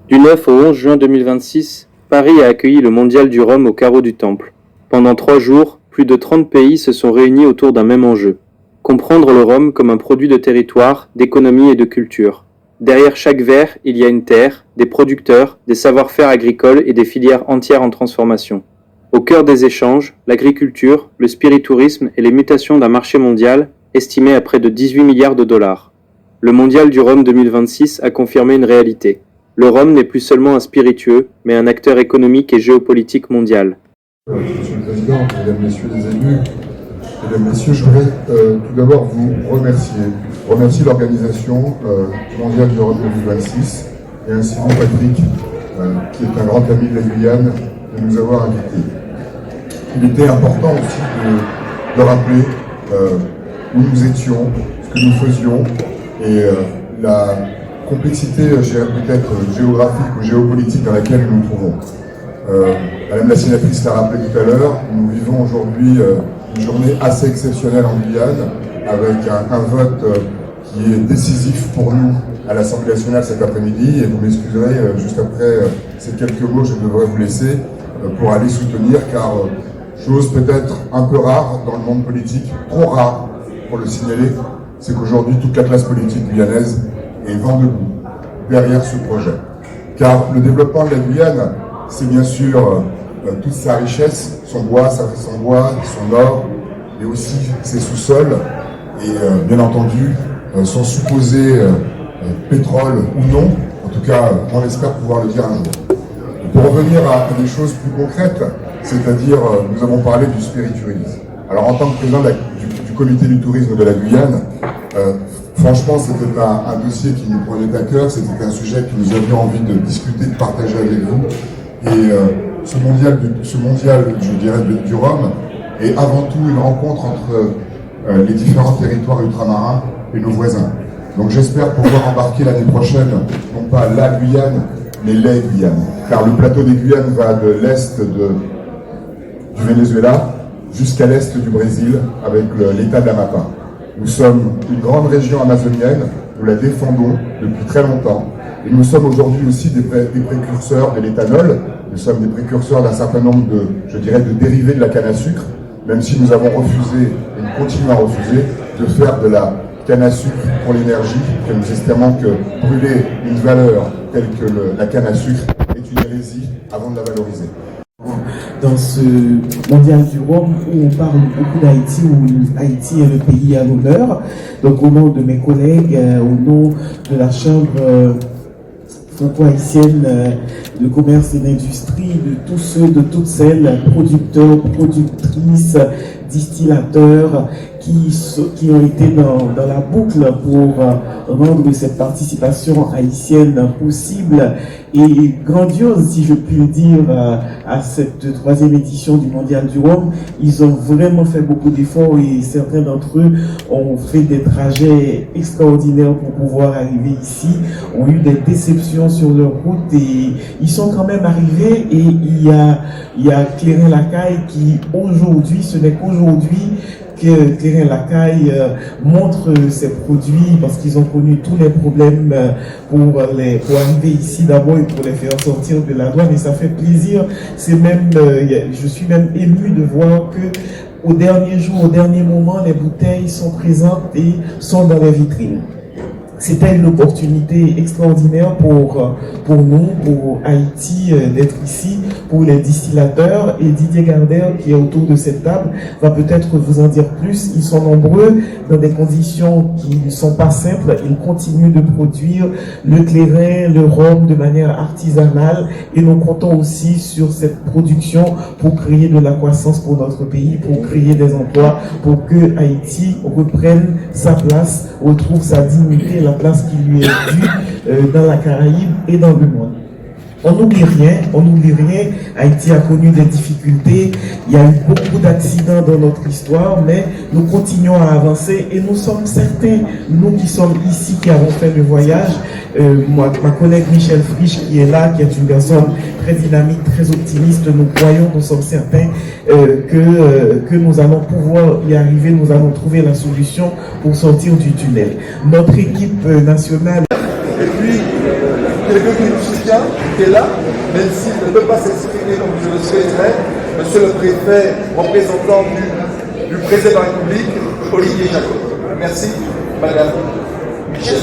Du 9 au 11 juin 2026, Paris a accueilli le Mondial du Rhum au carreau du Temple. Pendant 3 jours, plus de 30 pays se sont réunis autour d'un même enjeu. Comprendre le rhum comme un produit de territoire, d'économie et de culture. Derrière chaque verre, il y a une terre, des producteurs, des savoir-faire agricoles et des filières entières en transformation. Au cœur des échanges, l'agriculture, le spiritourisme et les mutations d'un marché mondial estimé à près de 18 milliards de dollars. Le Mondial du Rhum 2026 a confirmé une réalité. Le rhum n'est plus seulement un spiritueux, mais un acteur économique et géopolitique mondial. Monsieur le Président, Mesdames, Messieurs les élus, Mesdames, Messieurs, je voudrais tout d'abord vous remercier l'organisation mondiale du Rhum 2026 et ainsi vous, Patrick, qui est un grand ami de la Guyane, de nous avoir invités. Il était important aussi de rappeler où nous étions, ce que nous faisions et la complexité peut-être géographique ou géopolitique dans laquelle nous nous trouvons. Madame la sénatrice l'a rappelé tout à l'heure, nous vivons aujourd'hui une journée assez exceptionnelle en Guyane, avec un vote qui est décisif pour nous à l'Assemblée nationale cet après-midi, et vous m'excuserez, juste après ces quelques mots, je devrais vous laisser pour aller soutenir, car chose peut-être un peu rare dans le monde politique, trop rare pour le signaler, c'est qu'aujourd'hui toute la classe politique guyanaise est vent debout derrière ce projet. Car le développement de la Guyane, c'est bien sûr toute sa richesse, son bois, son or, mais aussi ses sous-sols, et bien entendu son supposé pétrole ou non, en tout cas on espère pouvoir le dire un jour. Pour revenir à des choses plus concrètes, c'est-à-dire nous avons parlé du spiritourisme. Alors en tant que président du comité du tourisme de la Guyane, franchement c'était un dossier qui nous prenait à cœur, c'était un sujet que nous avions envie de discuter, de partager avec vous. Et ce mondial, je dirais, du rhum est avant tout une rencontre entre les différents territoires ultramarins et nos voisins. Donc j'espère pouvoir embarquer l'année prochaine, non pas la Guyane, mais les Guyanes. Car le plateau des Guyanes va de l'est du Venezuela jusqu'à l'est du Brésil, avec l'état de l'Amapá. Nous sommes une grande région amazonienne, nous la défendons depuis très longtemps. Et nous sommes aujourd'hui aussi des précurseurs de l'éthanol, nous sommes des précurseurs d'un certain nombre de dérivés de la canne à sucre, même si nous avons refusé, et nous continuons à refuser, de faire de la canne à sucre pour l'énergie, que nous estimons que brûler une valeur telle que la canne à sucre est une hérésie avant de la valoriser. Dans ce mondial du rhum où on parle beaucoup d'Haïti, où Haïti est le pays à l'honneur. Donc au nom de mes collègues, au nom de la Chambre franco-haïtienne de commerce et d'industrie, de tous ceux, de toutes celles, producteurs, productrices, distillateurs, qui ont été dans la boucle pour rendre cette participation haïtienne possible et grandiose, si je puis le dire, à cette 3e édition du Mondial du Rhum. Ils ont vraiment fait beaucoup d'efforts et certains d'entre eux ont fait des trajets extraordinaires pour pouvoir arriver ici, ont eu des déceptions sur leur route et ils sont quand même arrivés. Et il y a Clairin Lacaille qui aujourd'hui, ce n'est qu'aujourd'hui que Clairin Lacaille montre ses produits, parce qu'ils ont connu tous les problèmes pour arriver ici d'abord et pour les faire sortir de la douane, et ça fait plaisir. C'est même, je suis même ému de voir que au dernier jour, au dernier moment, les bouteilles sont présentes et sont dans les vitrines. C'était une opportunité extraordinaire pour nous, pour Haïti, d'être ici, pour les distillateurs. Et Didier Gardel, qui est autour de cette table, va peut-être vous en dire plus. Ils sont nombreux dans des conditions qui ne sont pas simples. Ils continuent de produire le clairin, le rhum de manière artisanale. Et nous comptons aussi sur cette production pour créer de la croissance pour notre pays, pour créer des emplois, pour que Haïti reprenne sa place, retrouve sa dignité, la place qui lui est due dans la Caraïbe et dans le monde. On n'oublie rien. Haïti a connu des difficultés, il y a eu beaucoup d'accidents dans notre histoire, mais nous continuons à avancer et nous sommes certains, nous qui sommes ici, qui avons fait le voyage, ma collègue Michel Frisch qui est là, qui est une personne très dynamique, très optimiste, nous sommes certains que nous allons pouvoir y arriver, nous allons trouver la solution pour sortir du tunnel. Notre équipe nationale. Et puis, quelqu'un qui nous soutient, qui est là, même s'il ne peut pas s'exprimer comme je le souhaiterais, monsieur le préfet, représentant du président de la République, Olivier Jacob. Merci, madame Michel.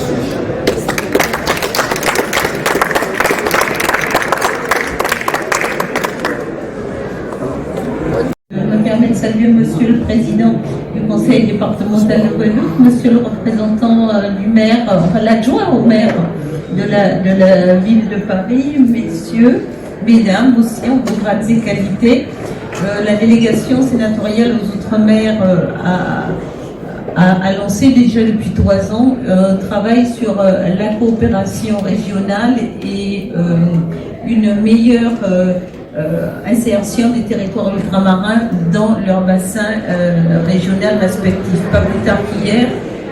Je me permets de saluer Monsieur le Président du Conseil départemental de Guadeloupe, Monsieur le représentant du maire, enfin l'adjoint au maire de la ville de Paris, messieurs, mesdames aussi, en vos grades et qualités. La délégation sénatoriale aux Outre-mer a lancé déjà depuis 3 ans un travail sur la coopération régionale et une meilleure insertion des territoires ultramarins dans leur bassin régional respectif. Pas plus tard qu'hier,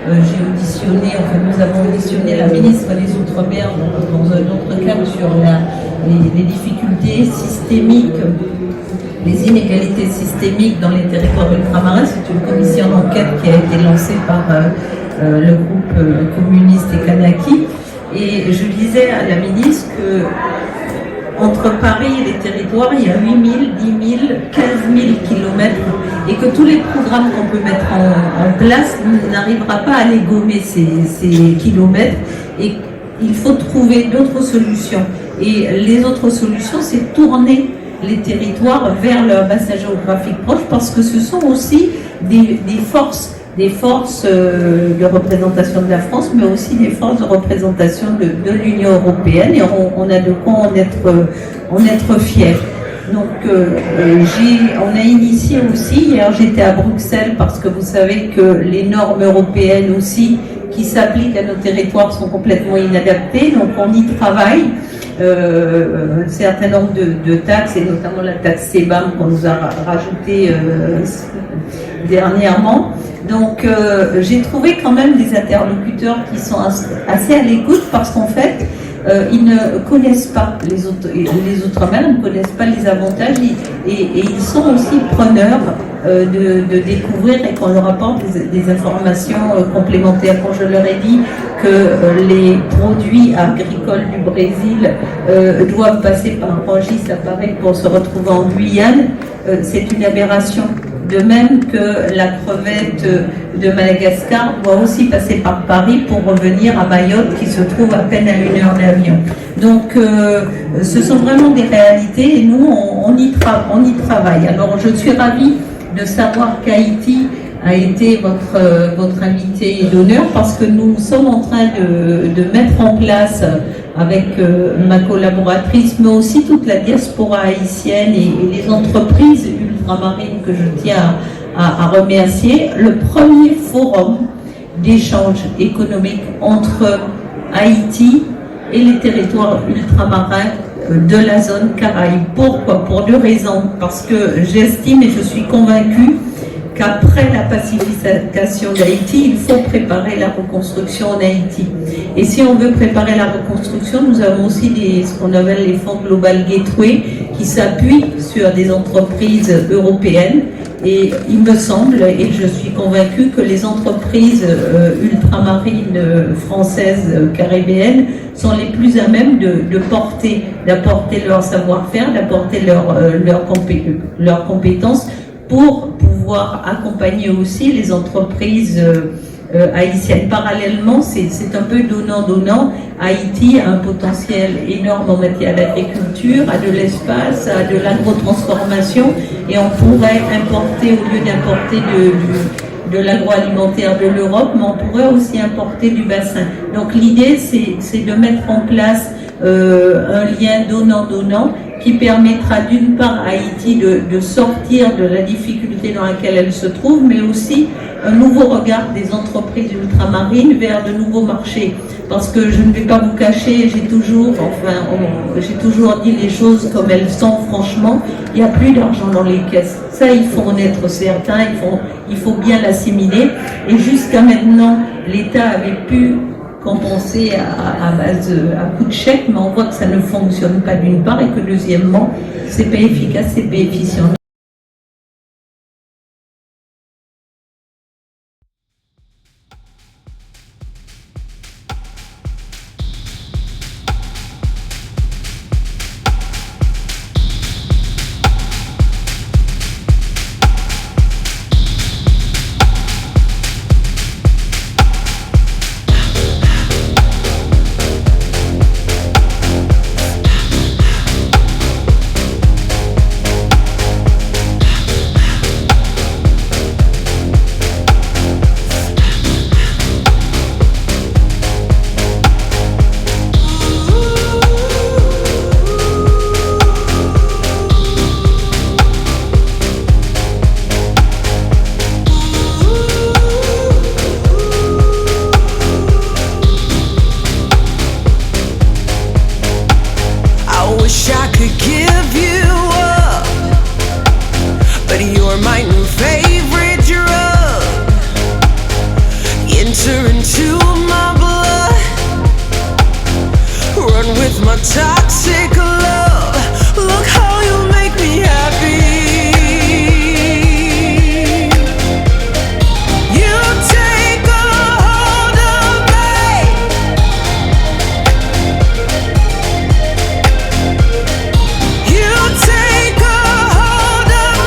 nous avons auditionné la ministre des Outre-mer dans un autre cadre sur les difficultés systémiques, les inégalités systémiques dans les territoires ultramarins. C'est une commission d'enquête qui a été lancée par le groupe communiste et Kanaki. Et je disais à la ministre que entre Paris et les territoires, il y a 8 000, 10 000, 15 000 kilomètres et que tous les programmes qu'on peut mettre en place n'arrivera pas à les gommer ces kilomètres et il faut trouver d'autres solutions. Et les autres solutions, c'est tourner les territoires vers leur bassin géographique proche parce que ce sont aussi des forces de représentation de la France, mais aussi des forces de représentation de l'Union européenne, et on a de quoi en être fiers. Donc, on a initié aussi, hier j'étais à Bruxelles parce que vous savez que les normes européennes aussi qui s'appliquent à nos territoires sont complètement inadaptées, donc on y travaille. Un certain nombre de taxes, et notamment la taxe CEBAM qu'on nous a rajoutée dernièrement. Donc j'ai trouvé quand même des interlocuteurs qui sont assez à l'écoute parce qu'en fait ils ne connaissent pas les Outre-mer, ne connaissent pas les avantages et ils sont aussi preneurs de découvrir et qu'on leur apporte des informations complémentaires. Quand je leur ai dit que les produits agricoles du Brésil doivent passer par un registre à Paris pour se retrouver en Guyane, c'est une aberration. De même que la crevette de Madagascar doit aussi passer par Paris pour revenir à Mayotte qui se trouve à peine à 1 heure d'avion. Donc ce sont vraiment des réalités et nous on y travaille. Alors je suis ravie de savoir qu'Haïti a été votre invité d'honneur parce que nous sommes en train de mettre en place avec ma collaboratrice, mais aussi toute la diaspora haïtienne et les entreprises ultramarines que je tiens à remercier, le premier forum d'échange économique entre Haïti et les territoires ultramarins de la zone Caraïbe. Pourquoi? Pour 2 raisons. Parce que j'estime et je suis convaincue qu'après la pacification d'Haïti, il faut préparer la reconstruction en Haïti. Et si on veut préparer la reconstruction, nous avons aussi ce qu'on appelle les fonds Global Gateway qui s'appuient sur des entreprises européennes. Et il me semble, et je suis convaincue, que les entreprises ultramarines françaises, caribéennes, sont les plus à même d'apporter leur savoir-faire, d'apporter leurs compétences pour pouvoir accompagner aussi les entreprises haïtiennes. Parallèlement, c'est un peu donnant-donnant. Haïti a un potentiel énorme en matière d'agriculture, a de l'espace, a de l'agrotransformation, et on pourrait importer, au lieu d'importer de l'agroalimentaire de l'Europe, mais on pourrait aussi importer du bassin. Donc l'idée, c'est de mettre en place un lien donnant-donnant qui permettra d'une part à Haïti de sortir de la difficulté dans laquelle elle se trouve, mais aussi un nouveau regard des entreprises ultramarines vers de nouveaux marchés. Parce que je ne vais pas vous cacher, j'ai toujours dit les choses comme elles sont, franchement, il n'y a plus d'argent dans les caisses. Ça, il faut en être certain, il faut bien l'assimiler. Et jusqu'à maintenant, l'État avait pu compenser à coup de chèque, mais on voit que ça ne fonctionne pas d'une part et que deuxièmement, c'est pas efficace, c'est pas efficient. new favorite drug. Enter into my blood. Run with my toxic love. Look how you make me happy. You take a hold of me. You take a hold of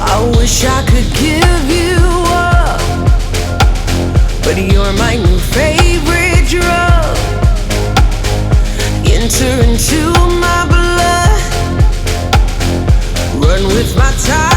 I wish I could give you up, but you're my new favorite drug. Enter into my blood. Run with my time.